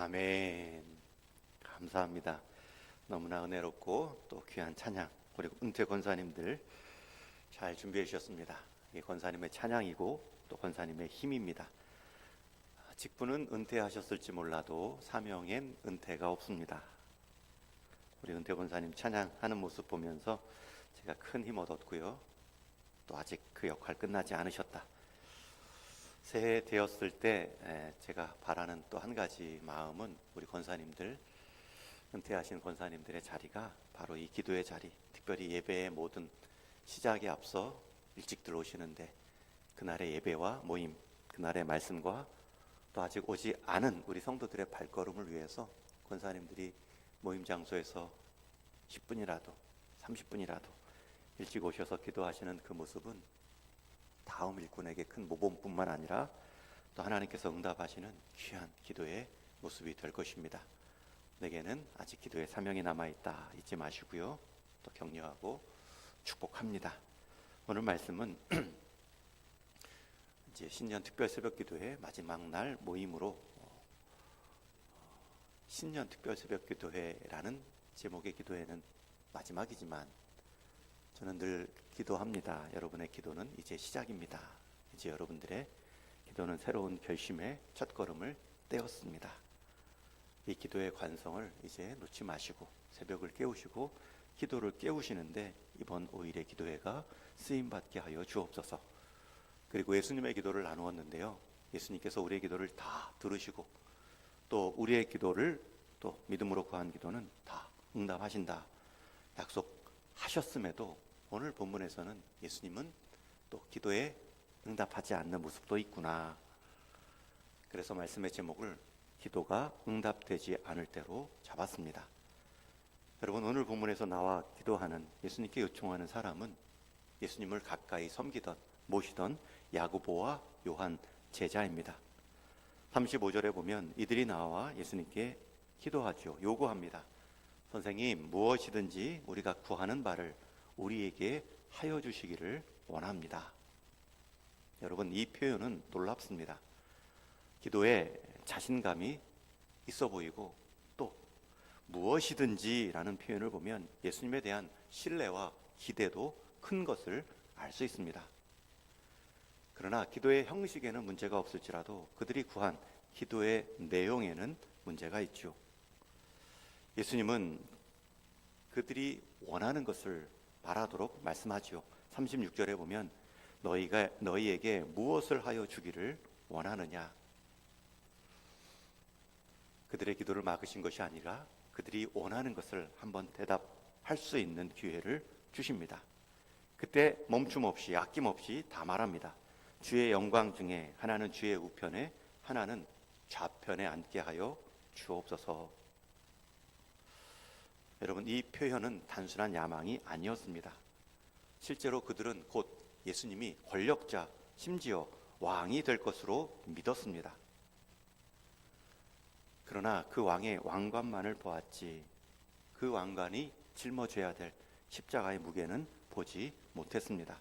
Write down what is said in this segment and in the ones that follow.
아멘. 감사합니다. 너무나 은혜롭고 또 귀한 찬양, 우리 은퇴 권사님들 잘 준비해 주셨습니다. 이 권사님의 찬양이고 또 권사님의 힘입니다. 직분은 은퇴하셨을지 몰라도 사명엔 은퇴가 없습니다. 우리 은퇴 권사님 찬양하는 모습 보면서 제가 큰 힘 얻었고요. 또 아직 그 역할 끝나지 않으셨다. 새해 되었을 때 제가 바라는 또 한 가지 마음은 우리 권사님들, 은퇴하신 권사님들의 자리가 바로 이 기도의 자리, 특별히 예배의 모든 시작에 앞서 일찍 들어오시는데 그날의 예배와 모임, 그날의 말씀과 또 아직 오지 않은 우리 성도들의 발걸음을 위해서 권사님들이 모임 장소에서 10분이라도 30분이라도 일찍 오셔서 기도하시는 그 모습은 다음 일꾼에게 큰 모범뿐만 아니라 또 하나님께서 응답하시는 귀한 기도의 모습이 될 것입니다. 내게는 아직 기도의 사명이 남아있다 잊지 마시고요. 또 격려하고 축복합니다. 오늘 말씀은 이제 신년 특별 새벽 기도회 마지막 날 모임으로 신년 특별 새벽 기도회라는 제목의 기도회는 마지막이지만 저는 늘 기도합니다. 여러분의 기도는 이제 시작입니다. 이제 여러분들의 기도는 새로운 결심의 첫걸음을 떼었습니다. 이 기도의 관성을 이제 놓지 마시고 새벽을 깨우시고 기도를 깨우시는데 이번 5일의 기도회가 쓰임받게 하여 주옵소서. 그리고 예수님의 기도를 나누었는데요. 예수님께서 우리의 기도를 다 들으시고 또 우리의 기도를 또 믿음으로 구한 기도는 다 응답하신다 약속하셨음에도 오늘 본문에서는 예수님은 또 기도에 응답하지 않는 모습도 있구나. 그래서 말씀의 제목을 기도가 응답되지 않을 때로 잡았습니다. 여러분, 오늘 본문에서 나와 기도하는 예수님께 요청하는 사람은 예수님을 가까이 섬기던 모시던 야고보와 요한 제자입니다. 35절에 보면 이들이 나와 예수님께 기도하죠. 요구합니다. 선생님, 무엇이든지 우리가 구하는 바를 우리에게 하여 주시기를 원합니다. 여러분, 이 표현은 놀랍습니다. 기도에 자신감이 있어 보이고 또 무엇이든지 라는 표현을 보면 예수님에 대한 신뢰와 기대도 큰 것을 알 수 있습니다. 그러나 기도의 형식에는 문제가 없을지라도 그들이 구한 기도의 내용에는 문제가 있죠. 예수님은 그들이 원하는 것을 말하도록 말씀하지요. 36절에 보면 너희가 너희에게 무엇을 하여 주기를 원하느냐. 그들의 기도를 막으신 것이 아니라 그들이 원하는 것을 한번 대답할 수 있는 기회를 주십니다. 그때 멈춤 없이 아낌없이 다 말합니다. 주의 영광 중에 하나는 주의 우편에 하나는 좌편에 앉게 하여 주옵소서. 여러분, 이 표현은 단순한 야망이 아니었습니다. 실제로 그들은 곧 예수님이 권력자, 심지어 왕이 될 것으로 믿었습니다. 그러나 그 왕의 왕관만을 보았지 그 왕관이 짊어져야 될 십자가의 무게는 보지 못했습니다.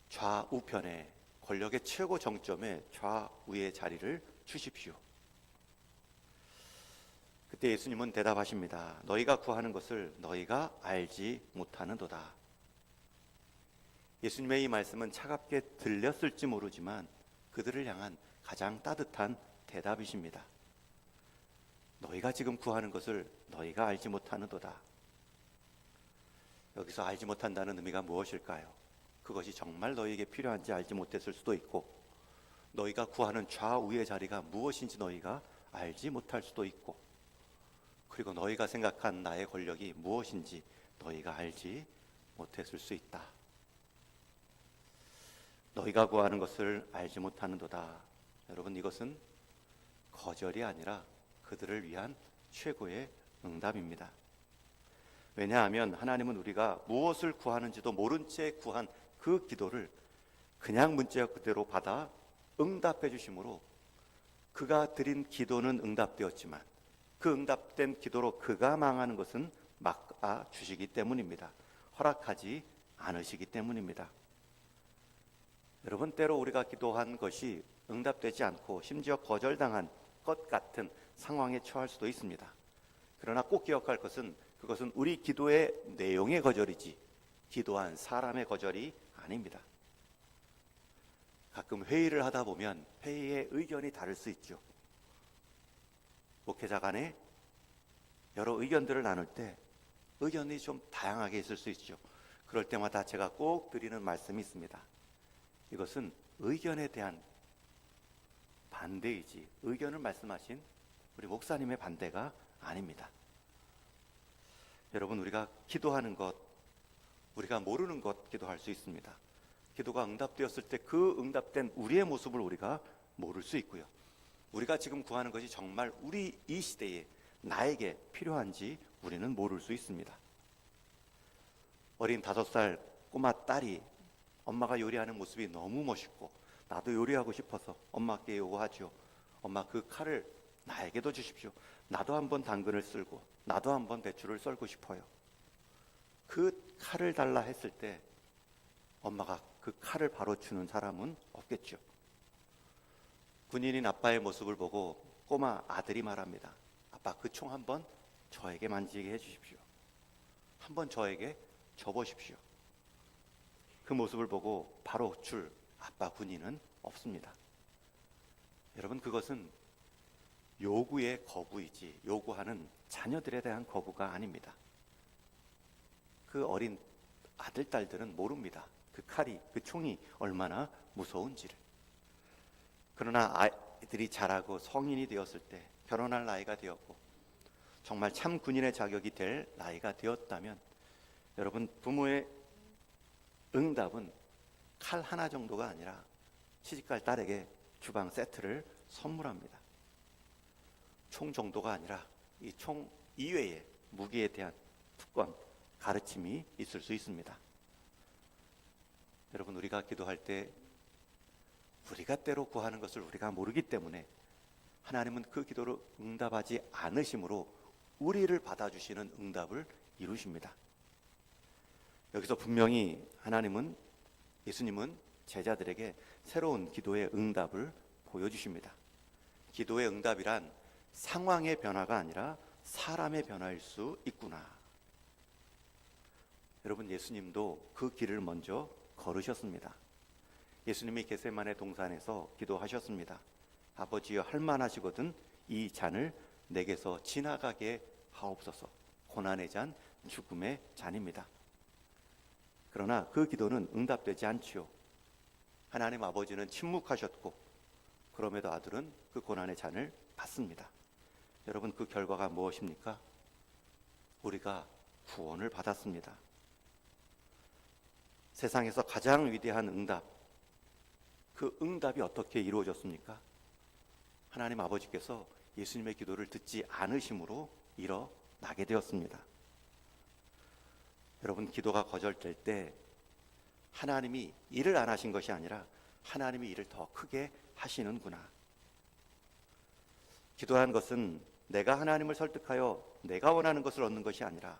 좌우편에 권력의 최고 정점에 좌우의 자리를 주십시오. 그때 예수님은 대답하십니다. 너희가 구하는 것을 너희가 알지 못하는도다. 예수님의 이 말씀은 차갑게 들렸을지 모르지만 그들을 향한 가장 따뜻한 대답이십니다. 너희가 지금 구하는 것을 너희가 알지 못하는도다. 여기서 알지 못한다는 의미가 무엇일까요? 그것이 정말 너희에게 필요한지 알지 못했을 수도 있고 너희가 구하는 좌우의 자리가 무엇인지 너희가 알지 못할 수도 있고 그리고 너희가 생각한 나의 권력이 무엇인지 너희가 알지 못했을 수 있다. 너희가 구하는 것을 알지 못하는도다. 여러분, 이것은 거절이 아니라 그들을 위한 최고의 응답입니다. 왜냐하면 하나님은 우리가 무엇을 구하는지도 모른 채 구한 그 기도를 그냥 문자 그대로 받아 응답해 주심으로 그가 드린 기도는 응답되었지만 그 응답된 기도로 그가 망하는 것은 막아 주시기 때문입니다. 허락하지 않으시기 때문입니다. 여러분, 때로 우리가 기도한 것이 응답되지 않고 심지어 거절당한 것 같은 상황에 처할 수도 있습니다. 그러나 꼭 기억할 것은 그것은 우리 기도의 내용의 거절이지 기도한 사람의 거절이 아닙니다. 가끔 회의를 하다 보면 회의의 의견이 다를 수 있죠. 목회자 간에 여러 의견들을 나눌 때 의견이 좀 다양하게 있을 수 있죠. 그럴 때마다 제가 꼭 드리는 말씀이 있습니다. 이것은 의견에 대한 반대이지 의견을 말씀하신 우리 목사님의 반대가 아닙니다. 여러분, 우리가 기도하는 것, 우리가 모르는 것 기도할 수 있습니다. 기도가 응답되었을 때 그 응답된 우리의 모습을 우리가 모를 수 있고요. 우리가 지금 구하는 것이 정말 우리 이 시대에 나에게 필요한지 우리는 모를 수 있습니다. 어린 5살 꼬마 딸이 엄마가 요리하는 모습이 너무 멋있고 나도 요리하고 싶어서 엄마께 요구하죠. 엄마, 그 칼을 나에게도 주십시오. 나도 한번 당근을 썰고 나도 한번 배추를 썰고 싶어요. 그 칼을 달라 했을 때 엄마가 그 칼을 바로 주는 사람은 없겠죠. 군인인 아빠의 모습을 보고 꼬마 아들이 말합니다. 아빠, 그 총 한번 저에게 만지게 해주십시오. 한번 저에게 줘보십시오. 그 모습을 보고 바로 줄 아빠 군인은 없습니다. 여러분, 그것은 요구의 거부이지 요구하는 자녀들에 대한 거부가 아닙니다. 그 어린 아들, 딸들은 모릅니다. 그 칼이, 그 총이 얼마나 무서운지를. 그러나 아이들이 자라고 성인이 되었을 때, 결혼할 나이가 되었고 정말 참 군인의 자격이 될 나이가 되었다면 여러분, 부모의 응답은 칼 하나 정도가 아니라 시집갈 딸에게 주방 세트를 선물합니다. 총 정도가 아니라 이 총 이외의 무기에 대한 특권, 가르침이 있을 수 있습니다. 여러분, 우리가 기도할 때 우리가 때로 구하는 것을 우리가 모르기 때문에 하나님은 그 기도를 응답하지 않으심으로 우리를 받아주시는 응답을 이루십니다. 여기서 분명히 예수님은 제자들에게 새로운 기도의 응답을 보여주십니다. 기도의 응답이란 상황의 변화가 아니라 사람의 변화일 수 있구나. 여러분, 예수님도 그 길을 먼저 걸으셨습니다. 예수님이 겟세마네 동산에서 기도하셨습니다. 아버지여, 할만하시거든 이 잔을 내게서 지나가게 하옵소서. 고난의 잔, 죽음의 잔입니다. 그러나 그 기도는 응답되지 않지요. 하나님 아버지는 침묵하셨고 그럼에도 아들은 그 고난의 잔을 받습니다. 여러분, 그 결과가 무엇입니까? 우리가 구원을 받았습니다. 세상에서 가장 위대한 응답, 그 응답이 어떻게 이루어졌습니까? 하나님 아버지께서 예수님의 기도를 듣지 않으심으로 일어나게 되었습니다. 여러분, 기도가 거절될 때 하나님이 일을 안 하신 것이 아니라 하나님이 일을 더 크게 하시는구나. 기도한 것은 내가 하나님을 설득하여 내가 원하는 것을 얻는 것이 아니라,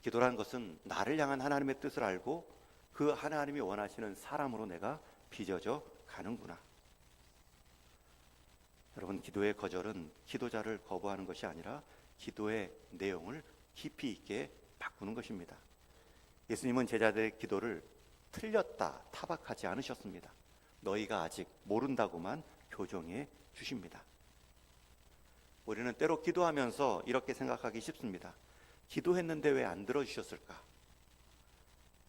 기도란 것은 나를 향한 하나님의 뜻을 알고 그 하나님이 원하시는 사람으로 내가 빚어져 가는구나. 여러분, 기도의 거절은 기도자를 거부하는 것이 아니라 기도의 내용을 깊이 있게 바꾸는 것입니다. 예수님은 제자들의 기도를 틀렸다 타박하지 않으셨습니다. 너희가 아직 모른다고만 교정해 주십니다. 우리는 때로 기도하면서 이렇게 생각하기 쉽습니다. 기도했는데 왜 안 들어주셨을까?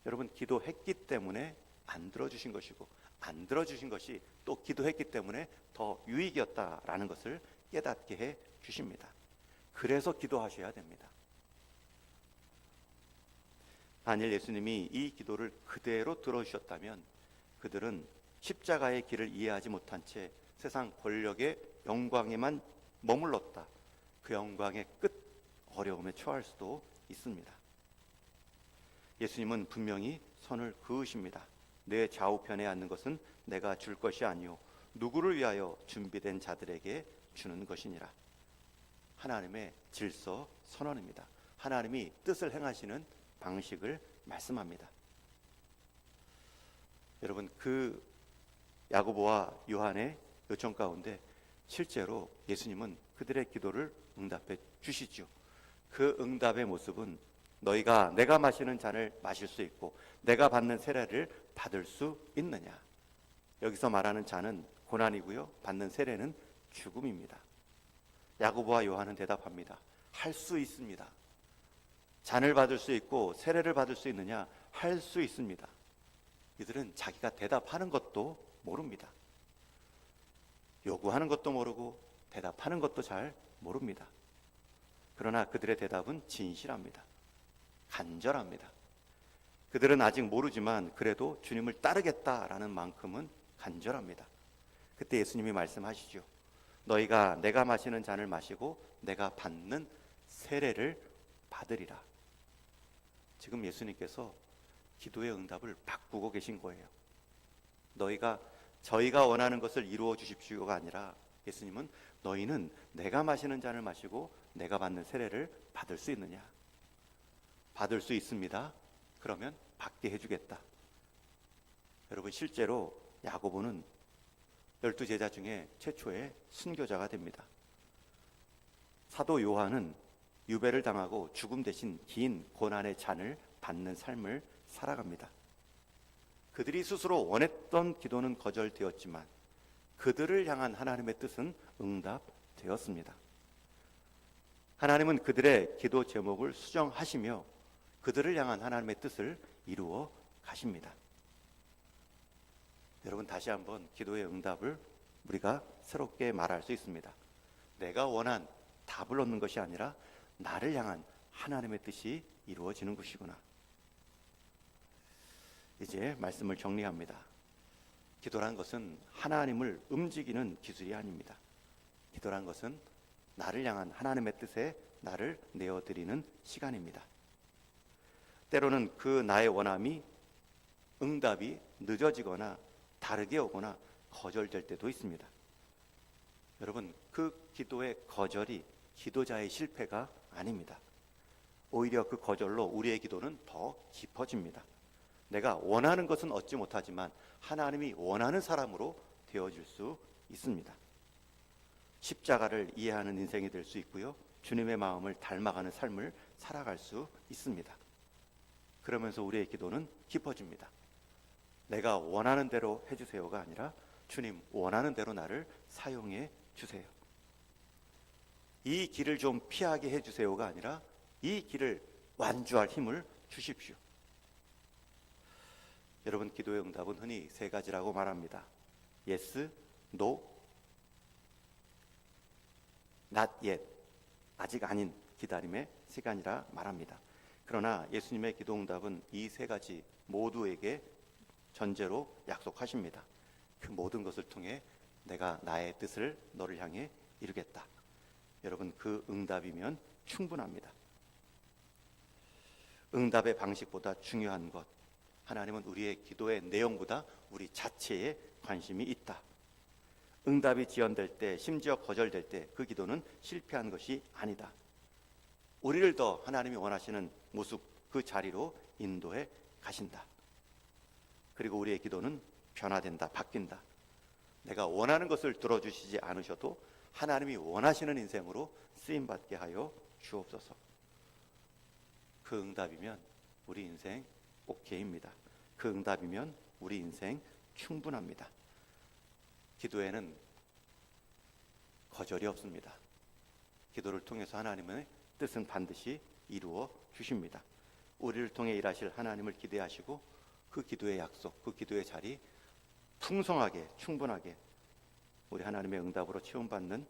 여러분, 기도했기 때문에 안 들어주신 것이고, 안 들어주신 것이 또 기도했기 때문에 더 유익이었다라는 것을 깨닫게 해 주십니다. 그래서 기도하셔야 됩니다. 만일 예수님이 이 기도를 그대로 들어주셨다면 그들은 십자가의 길을 이해하지 못한 채 세상 권력의 영광에만 머물렀다. 그 영광의 끝, 어려움에 처할 수도 있습니다. 예수님은 분명히 선을 그으십니다. 내 좌우편에 앉는 것은 내가 줄 것이 아니요 누구를 위하여 준비된 자들에게 주는 것이니라. 하나님의 질서 선언입니다. 하나님이 뜻을 행하시는 방식을 말씀합니다. 여러분, 그 야고보와 요한의 요청 가운데 실제로 예수님은 그들의 기도를 응답해 주시죠. 그 응답의 모습은 너희가 내가 마시는 잔을 마실 수 있고 내가 받는 세례를 받을 수 있느냐. 여기서 말하는 잔은 고난이고요, 받는 세례는 죽음입니다. 야고보와 요한은 대답합니다. 할 수 있습니다. 잔을 받을 수 있고 세례를 받을 수 있느냐? 할 수 있습니다. 이들은 자기가 대답하는 것도 모릅니다. 요구하는 것도 모르고 대답하는 것도 잘 모릅니다. 그러나 그들의 대답은 진실합니다. 간절합니다. 그들은 아직 모르지만 그래도 주님을 따르겠다라는 만큼은 간절합니다. 그때 예수님이 말씀하시죠. 너희가 내가 마시는 잔을 마시고 내가 받는 세례를 받으리라. 지금 예수님께서 기도의 응답을 바꾸고 계신 거예요. 저희가 원하는 것을 이루어 주십시오가 아니라 예수님은 너희는 내가 마시는 잔을 마시고 내가 받는 세례를 받을 수 있느냐? 받을 수 있습니다. 그러면 받게 해주겠다. 여러분, 실제로 야고보는 12제자 중에 최초의 순교자가 됩니다. 사도 요한은 유배를 당하고 죽음 대신 긴 고난의 잔을 받는 삶을 살아갑니다. 그들이 스스로 원했던 기도는 거절되었지만 그들을 향한 하나님의 뜻은 응답되었습니다. 하나님은 그들의 기도 제목을 수정하시며 그들을 향한 하나님의 뜻을 이루어 가십니다. 여러분, 다시 한번 기도의 응답을 우리가 새롭게 말할 수 있습니다. 내가 원한 답을 얻는 것이 아니라 나를 향한 하나님의 뜻이 이루어지는 것이구나. 이제 말씀을 정리합니다. 기도란 것은 하나님을 움직이는 기술이 아닙니다. 기도란 것은 나를 향한 하나님의 뜻에 나를 내어드리는 시간입니다. 때로는 그 나의 원함이 응답이 늦어지거나 다르게 오거나 거절될 때도 있습니다. 여러분, 그 기도의 거절이 기도자의 실패가 아닙니다. 오히려 그 거절로 우리의 기도는 더 깊어집니다. 내가 원하는 것은 얻지 못하지만 하나님이 원하는 사람으로 되어질 수 있습니다. 십자가를 이해하는 인생이 될 수 있고요, 주님의 마음을 닮아가는 삶을 살아갈 수 있습니다. 그러면서 우리의 기도는 깊어집니다. 내가 원하는 대로 해주세요가 아니라 주님 원하는 대로 나를 사용해 주세요. 이 길을 좀 피하게 해주세요가 아니라 이 길을 완주할 힘을 주십시오. 여러분, 기도의 응답은 흔히 세 가지라고 말합니다. Yes, No, Not Yet. 아직 아닌 기다림의 시간이라 말합니다. 그러나 예수님의 기도 응답은 이 세 가지 모두에게 전제로 약속하십니다. 그 모든 것을 통해 내가 나의 뜻을 너를 향해 이루겠다. 여러분, 그 응답이면 충분합니다. 응답의 방식보다 중요한 것, 하나님은 우리의 기도의 내용보다 우리 자체에 관심이 있다. 응답이 지연될 때, 심지어 거절될 때 그 기도는 실패한 것이 아니다. 우리를 더 하나님이 원하시는 모습, 그 자리로 인도해 가신다. 그리고 우리의 기도는 변화된다, 바뀐다. 내가 원하는 것을 들어주시지 않으셔도 하나님이 원하시는 인생으로 쓰임받게 하여 주옵소서. 그 응답이면 우리 인생 오케이입니다. 그 응답이면 우리 인생 충분합니다. 기도에는 거절이 없습니다. 기도를 통해서 하나님의 뜻은 반드시 이루어 주십니다. 우리를 통해 일하실 하나님을 기대하시고 그 기도의 약속, 그 기도의 자리 풍성하게, 충분하게 우리 하나님의 응답으로 체험받는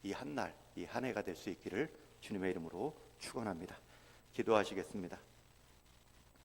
이 한 날, 이 한 해가 될 수 있기를 주님의 이름으로 축원합니다. 기도하시겠습니다.